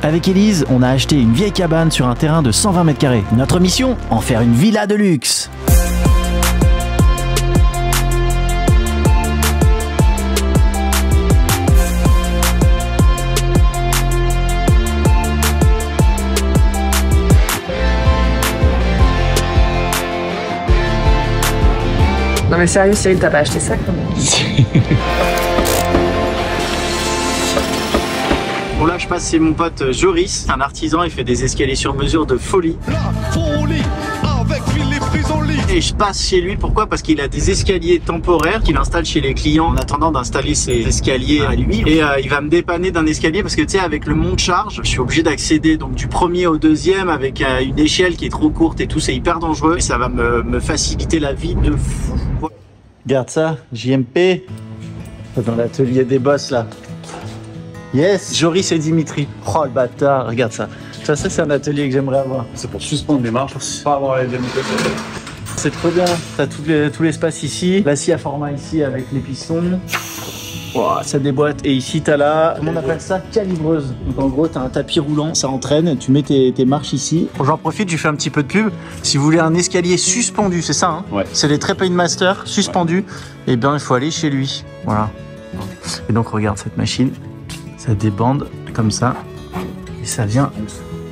Avec Élise, on a acheté une vieille cabane sur un terrain de 120 mètres carrés. Notre mission, en faire une villa de luxe. Non mais sérieux Cyril, t'as pas acheté ça quand même? Bon là je passe, c'est mon pote Joris, un artisan, il fait des escaliers sur mesure de folie. La folie avec Philippe Risoli. Et je passe chez lui, pourquoi? Parce qu'il a des escaliers temporaires qu'il installe chez les clients en attendant d'installer ses escaliers à lui. Et il va me dépanner d'un escalier parce que tu sais, avec le monte-charge, je suis obligé d'accéder donc du premier au deuxième avec une échelle qui est trop courte et tout, c'est hyper dangereux. Et ça va me faciliter la vie de fou. Regarde ça, JMP, dans l'atelier des boss là. Yes, Joris et Dimitri. Oh le bâtard, regarde ça. Ça c'est un atelier que j'aimerais avoir. C'est pour suspendre les marches, pas avoir les démonter. C'est trop bien. T'as tout l'espace ici, la scie à format ici avec les pistons. Wow, ça déboîte. Et ici t'as là, comment on appelle ça, calibreuse. Donc en gros t'as un tapis roulant, ça entraîne, tu mets tes marches ici. J'en profite, je fais un petit peu de pub. Si vous voulez un escalier suspendu, c'est ça hein? Ouais. C'est les Trepain Master suspendus. Ouais. Et bien il faut aller chez lui. Voilà. Et donc regarde cette machine. Ça débande comme ça et ça vient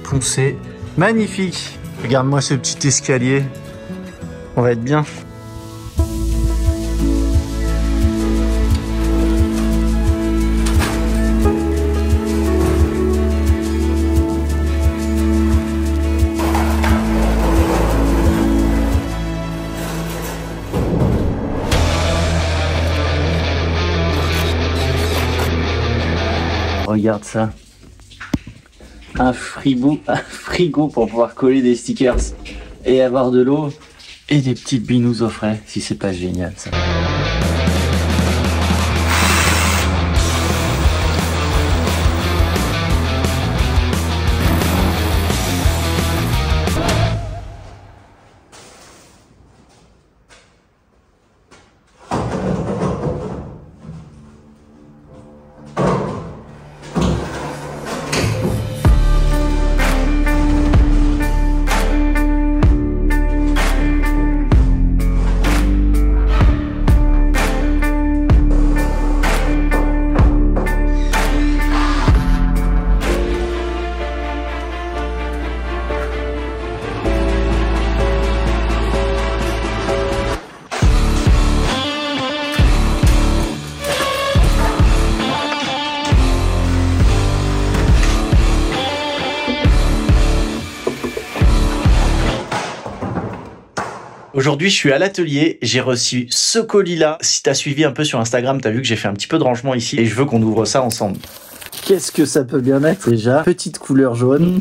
poncer. Magnifique. Regarde-moi ce petit escalier. On va être bien. Regarde ça, un frigo pour pouvoir coller des stickers et avoir de l'eau et des petites binous au frais, si c'est pas génial ça. Aujourd'hui, je suis à l'atelier, j'ai reçu ce colis-là. Si t'as suivi un peu sur Instagram, t'as vu que j'ai fait un petit peu de rangement ici et je veux qu'on ouvre ça ensemble. Qu'est-ce que ça peut bien être déjà? Petite couleur jaune.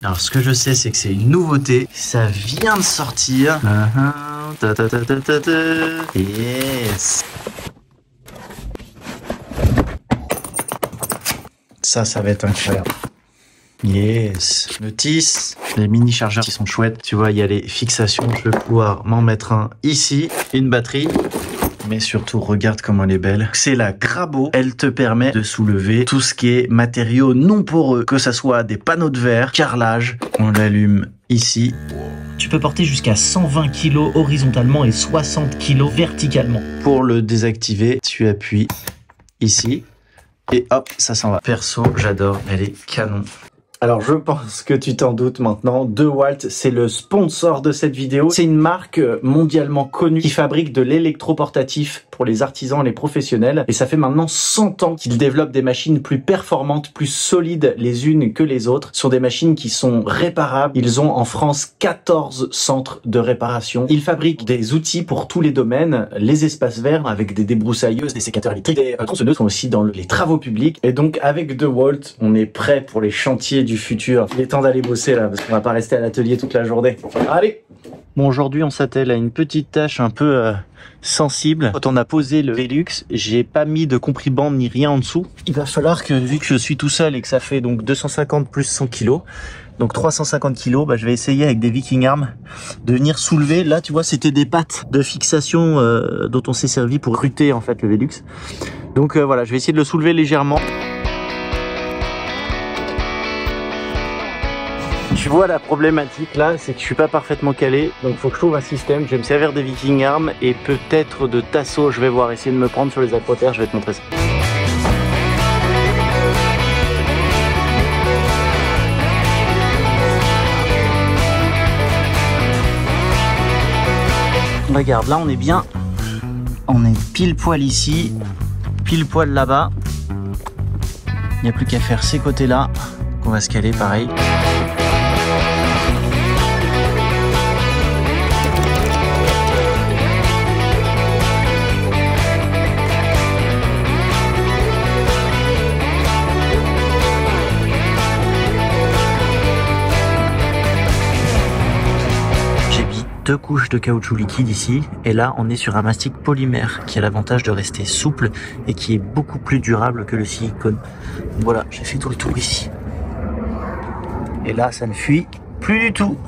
Alors, ce que je sais, c'est que c'est une nouveauté. Ça vient de sortir. Yes. Ça va être incroyable. Yes. Notice, les mini chargeurs qui sont chouettes. Tu vois, il y a les fixations. Je vais pouvoir m'en mettre un ici. Une batterie. Mais surtout, regarde comment elle est belle. C'est la Grabo. Elle te permet de soulever tout ce qui est matériaux non poreux. Que ça soit des panneaux de verre, carrelage. On l'allume ici. Tu peux porter jusqu'à 120 kg horizontalement et 60 kg verticalement. Pour le désactiver, tu appuies ici. Et hop, ça s'en va. Perso, j'adore. Elle est canon. Alors je pense que tu t'en doutes maintenant, DeWalt c'est le sponsor de cette vidéo. C'est une marque mondialement connue qui fabrique de l'électroportatif pour les artisans et les professionnels. Et ça fait maintenant 100 ans qu'ils développent des machines plus performantes, plus solides les unes que les autres. Ce sont des machines qui sont réparables. Ils ont en France 14 centres de réparation. Ils fabriquent des outils pour tous les domaines, les espaces verts avec des débroussailleuses, des sécateurs électriques, des tronçonneuses sont aussi dans les travaux publics. Et donc avec DeWalt, on est prêt pour les chantiers du futur. Il est temps d'aller bosser là parce qu'on va pas rester à l'atelier toute la journée. Allez! Bon, aujourd'hui on s'attelle à une petite tâche un peu sensible. Quand on a posé le Velux, j'ai pas mis de compris-bande ni rien en dessous. Il va falloir que, vu que je suis tout seul et que ça fait donc 250 plus 100 kg, donc 350 kg, bah, je vais essayer avec des Viking Arms de venir soulever. Là, tu vois, c'était des pattes de fixation dont on s'est servi pour recruter en fait le Velux. Donc voilà, je vais essayer de le soulever légèrement. Tu vois la problématique là, c'est que je suis pas parfaitement calé, donc il faut que je trouve un système. Je vais me servir des Viking Arms et peut-être de tasseau. Je vais voir, essayer de me prendre sur les acroterres, je vais te montrer ça. Regarde, là on est bien, on est pile poil ici, pile poil là-bas. Il n'y a plus qu'à faire ces côtés-là, on va se caler pareil. Deux couches de caoutchouc liquide ici, et là on est sur un mastic polymère qui a l'avantage de rester souple et qui est beaucoup plus durable que le silicone. Voilà, j'ai fait tout le tour ici. Et là ça ne fuit plus du tout.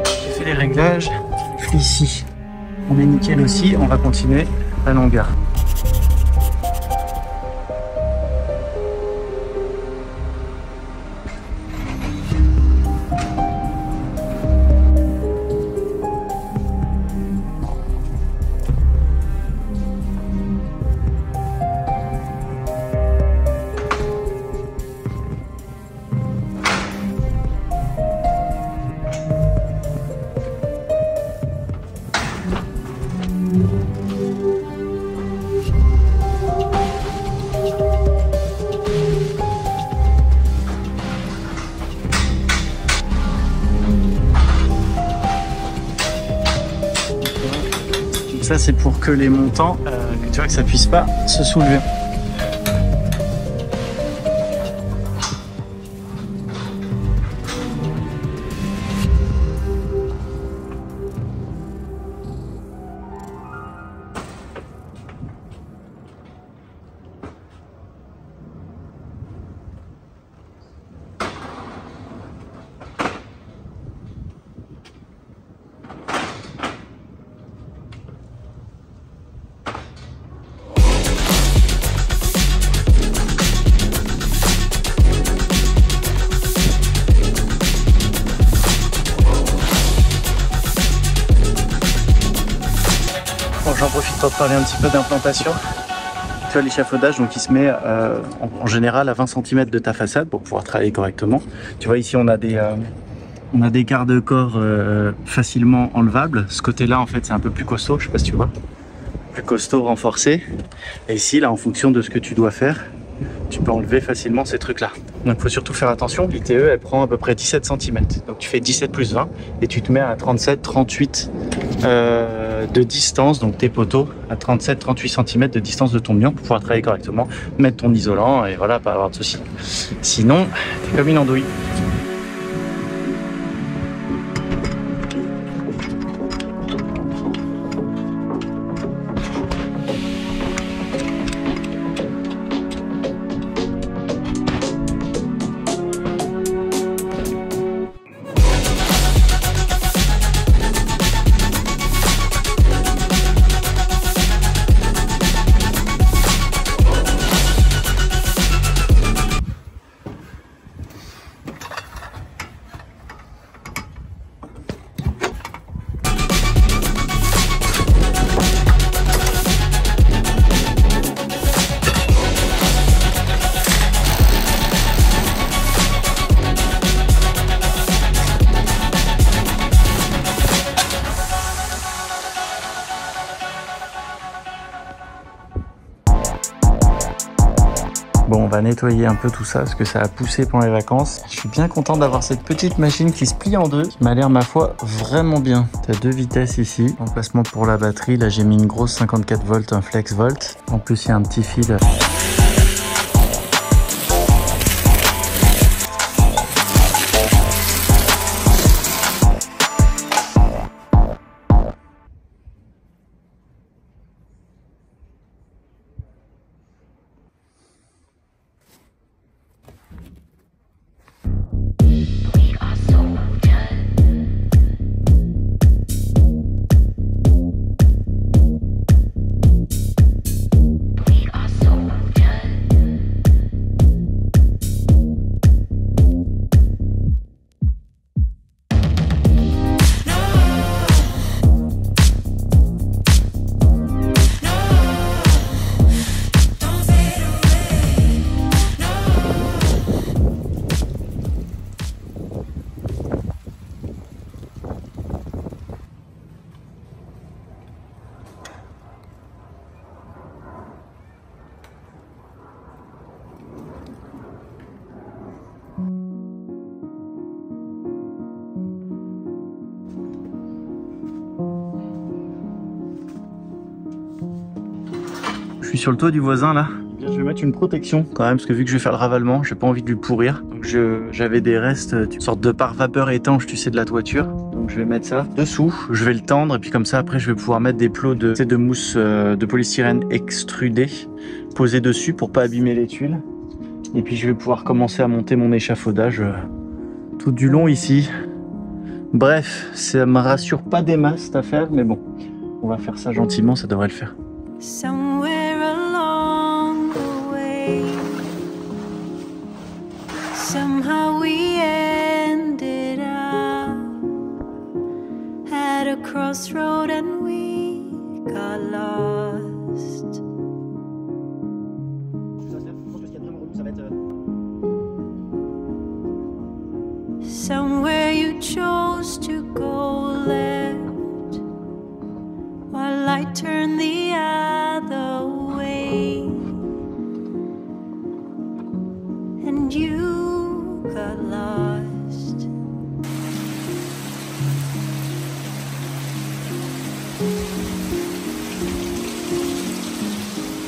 J'ai fait les réglages ici. On est nickel aussi, on va continuer la longueur. Ça c'est pour que les montants, tu vois, que ça puisse pas se soulever. Bon, j'en profite pour te parler un petit peu d'implantation. Tu vois l'échafaudage, donc il se met en général à 20 cm de ta façade pour pouvoir travailler correctement. Tu vois ici on a des garde-corps facilement enlevables. Ce côté-là en fait c'est un peu plus costaud, je sais pas si tu vois. Plus costaud, renforcé. Et ici là en fonction de ce que tu dois faire, tu peux enlever facilement ces trucs là. Donc il faut surtout faire attention, l'ITE elle prend à peu près 17 cm. Donc tu fais 17 plus 20 et tu te mets à 37-38 de distance, donc tes poteaux à 37-38 cm de distance de ton mur pour pouvoir travailler correctement, mettre ton isolant et voilà, pas avoir de soucis. Sinon, t'es comme une andouille. Bon, on va nettoyer un peu tout ça parce que ça a poussé pendant les vacances. Je suis bien content d'avoir cette petite machine qui se plie en deux, qui m'a l'air, ma foi, vraiment bien. T'as 2 vitesses ici. Emplacement pour la batterie. Là, j'ai mis une grosse 54 volts, un flex volt. En plus, il y a un petit fil. Je suis sur le toit du voisin là. Je vais mettre une protection quand même parce que vu que je vais faire le ravalement, j'ai pas envie de lui pourrir. Donc j'avais des restes, une sorte de pare-vapeur étanche, tu sais, de la toiture. Donc je vais mettre ça dessous, je vais le tendre et puis comme ça après je vais pouvoir mettre des plots de mousse de polystyrène extrudée posés dessus pour pas abîmer les tuiles. Et puis je vais pouvoir commencer à monter mon échafaudage tout du long ici. Bref, ça me rassure pas des masses cette affaire, mais bon, on va faire ça gentiment, ça devrait le faire. Somewhere along the way, somehow we ended up at a crossroad and we got lost. Somewhere you chose to go left while I turned the other way, and you got lost.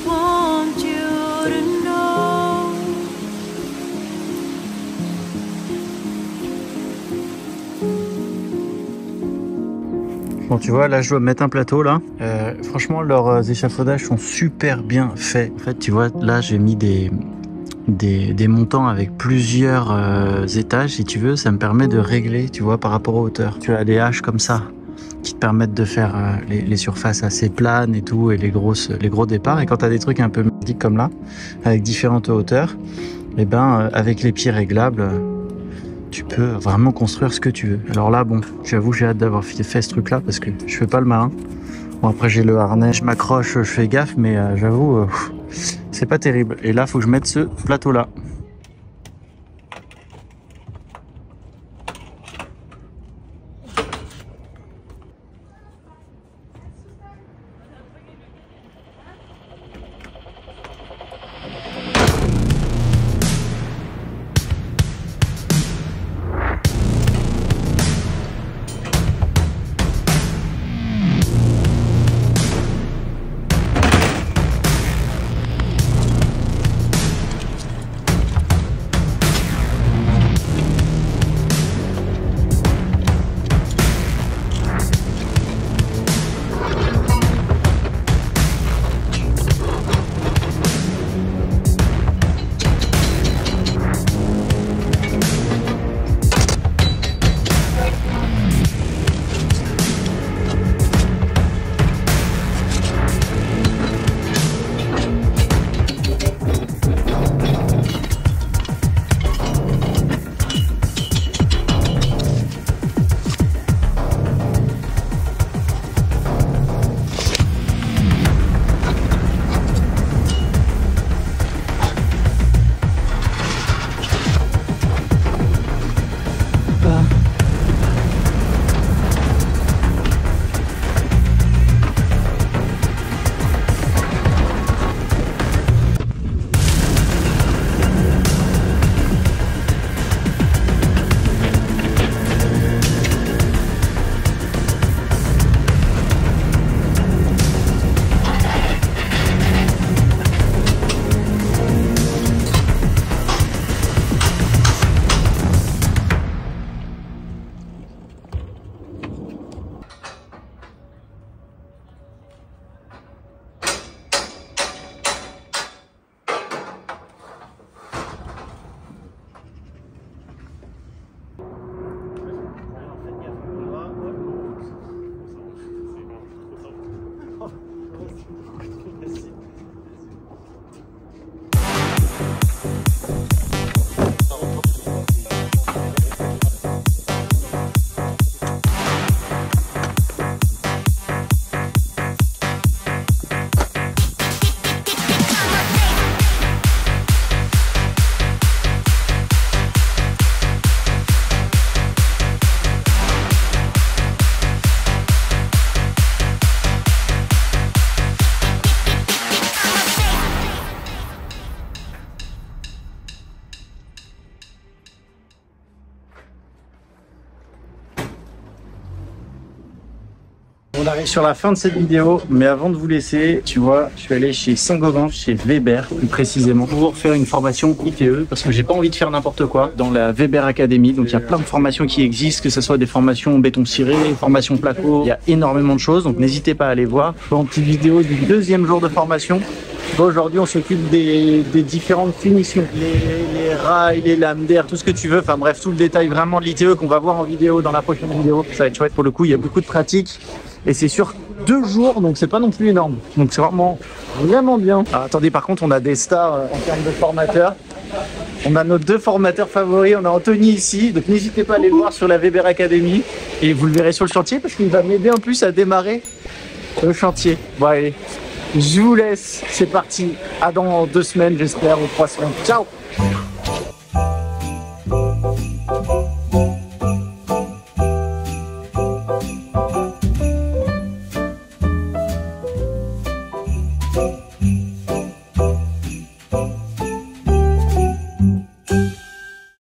Want you to know Bon, tu vois, là, je dois mettre un plateau, là. Franchement, leurs échafaudages sont super bien faits. En fait, tu vois, là, j'ai mis des montants avec plusieurs étages, si tu veux. Ça me permet de régler, tu vois, par rapport aux hauteurs. Tu as des haches comme ça qui te permettent de faire les surfaces assez planes et tout, et les gros départs. Et quand tu as des trucs un peu merdiques comme là, avec différentes hauteurs, et ben, avec les pieds réglables, tu peux vraiment construire ce que tu veux. Alors là, bon, j'avoue, j'ai hâte d'avoir fait ce truc-là parce que je fais pas le malin. Bon, après, j'ai le harnais, je m'accroche, je fais gaffe, mais j'avoue, c'est pas terrible. Et là, faut que je mette ce plateau-là. On arrive sur la fin de cette vidéo, mais avant de vous laisser, tu vois, je suis allé chez Saint-Gobain, chez Weber plus précisément, pour faire une formation ITE, parce que j'ai pas envie de faire n'importe quoi dans la Weber Academy. Donc il y a plein de formations qui existent, que ce soit des formations béton ciré, formations placo, il y a énormément de choses, donc n'hésitez pas à aller voir. Une petite vidéo du deuxième jour de formation. Bon, aujourd'hui, on s'occupe des différentes finitions, les rails, les lames d'air, tout ce que tu veux. Enfin bref, tout le détail vraiment de l'ITE qu'on va voir en vidéo dans la prochaine vidéo. Ça va être chouette pour le coup, il y a beaucoup de pratique et c'est sur 2 jours, donc c'est pas non plus énorme. Donc c'est vraiment bien. Alors, attendez, par contre, on a des stars en termes de formateurs. On a nos 2 formateurs favoris, on a Anthony ici, donc n'hésitez pas à aller le voir sur la Weber Academy et vous le verrez sur le chantier parce qu'il va m'aider en plus à démarrer le chantier. Bon allez. Je vous laisse, c'est parti. À dans 2 semaines, j'espère, ou 3 semaines. Ciao!